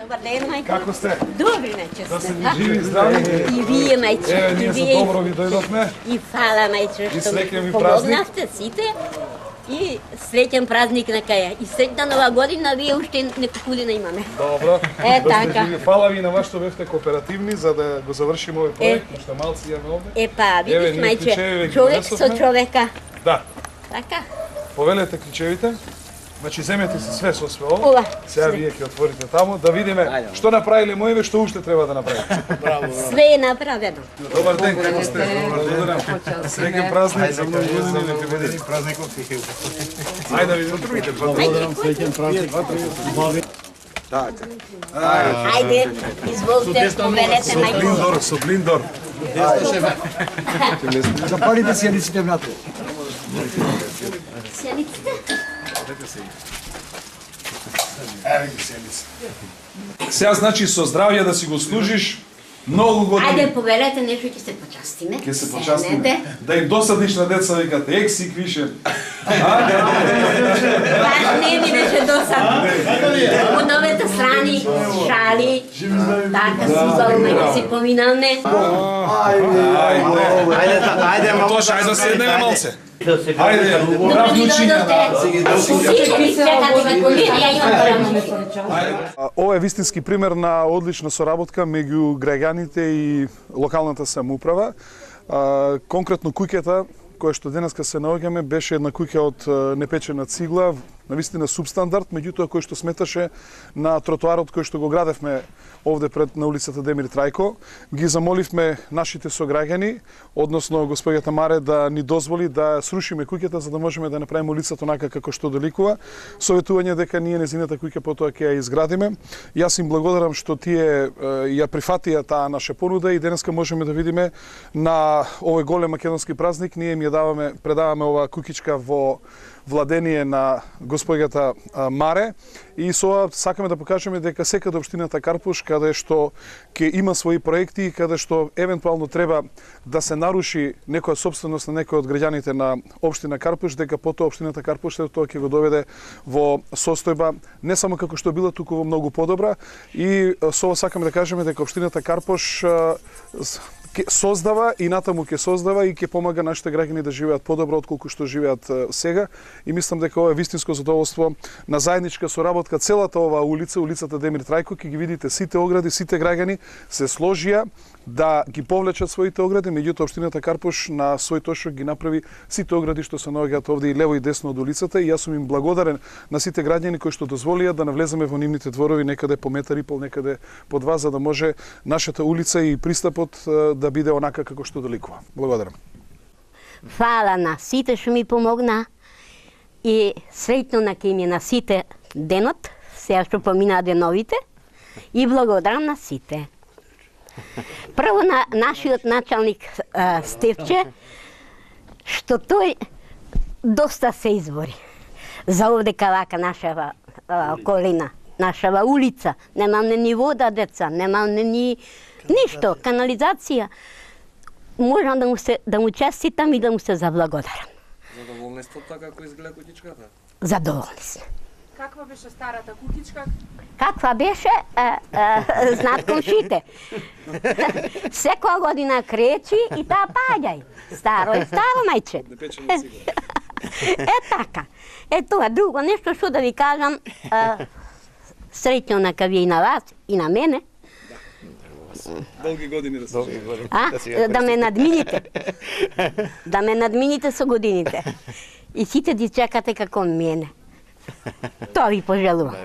Dobar ден, мајко. Како сте? Добри најче Да се сме. живи и здрави. И вие, мајче. Еве, И ние за вие. добро ви дојдовме. И фала, мајче, И што среќен ви ми празник. помогнавте сите. И среќен празник на каја. И среќна нова година, вие уште неколку година имаме. Добро. Е, Да сте така. живи. Фала ви на вас што бевте кооперативни за да го завршиме овој проект, уште малци имаме овде. Па, Еве, видиш, ние клучевиве мајче, ги човек со донесовме. човека. Да. Така. Повелете клучевите. Значи земете се све со све ово. Ова. Сега вие ќе отворите таму да видиме што направиле моеве, што уште треба да направите. Све е направено. Добар ден, како сте? Благодарам. Среќен празник за многу години нека биде. Празникот. Ајде да видиме другите празници. Така. Ајде, изволте, повелете, мајко. Со блиндор. Запалите сијаниците внатре. Сјаниците? Еве ги седица. Сега значи со здравје да си го служиш многу години. Ајде, повелете нешто ќе се почастиме. Ќе се почастиме. Седнете. Да им досадиш на деца викат ексик више. Баш не ми беше досадно. Од овете страни, шали, така сузал, мајко си поминаме. Ајде, Тош, ајде да седнеме малце. Ајде, Добре ми равнучиња. дојдовте. Сите ви чекате како ние, ја имам равнучи. Ова е вистински пример на одлична соработка меѓу граѓаните и локалната самоуправа. Конкретно куќата која што денеска се наоѓаме беше една куќа од непечена цигла, навистина субстандард, меѓутоа кој што сметаше на тротоарот кој што го градевме овде пред на улицата Демир Трајко. Ги замоливме нашите сограѓани, односно господјата Маре да ни дозволи да срушиме куќата за да можеме да направиме улицата онака како што доликува. Советување дека ние незината куќа потоа ќе ја изградиме. Јас им благодарам што тие ја прифатија таа наша понуда и денеска можеме да видиме на овој голем македонски празник ние им ја предаваме оваа куќичка во владение на господјата Маре и со ова сакаме да покажеме дека секаде општината Карпуш каде што ќе има своји проекти и каде што евентуално треба да се наруши некоја собственост на некој од граѓаните на општина Карпуш, дека потоа општината Карпуш тоа ќе го доведе во состојба не само како што била туку во многу подобра и со ова сакаме да кажеме дека општината Карпуш ќе создава и натаму ќе создава и ќе помага нашите граѓани да живеат подобро отколку што живеат сега и мислам дека ова е вистинско задоволство на заедничка соработка целата оваа улица, улицата Демир Трајко, ќе ги видите сите огради, сите граѓани се сложија да ги повлечат своите огради, меѓутоа општината Карпуш на свој трошок ги направи сите огради што се наоѓаат овде и лево и десно од улицата и јас сум им благодарен на сите граѓани кои што дозволија да навлеземе во нивните дворови некаде по метар и пол, некаде по два, за да може нашата улица и пристапот да биде онака како што доликува. Благодарам. Фала на сите што ми помогна и среќно на ке ми на сите денот, сега што поминаа деновите, и благодарам на сите. Прво на нашиот началник Стевче, што тој доста се избори за овде калака нашава околина, нашава улица. Немаме ни вода, деца, немаме ни ништо, канализација. Можам да му честитам и да му се заблагодарам. Задоволни сте така како изгледа куќичката? Задоволни сме. Каква беше старата куќичка? Каква беше, знаат комшите. Секоја година кречи и таа паѓај. Старо е старо, мајче. Непечена цигла. Е така. Е тоа, друго нешто што да ви кажам, среќно на кавија и на вас и на мене. Долги години да се живее. Да ме надмините. Да ме надмините со годините. И сите ги чекате како мене. Тоа ви пожелувам.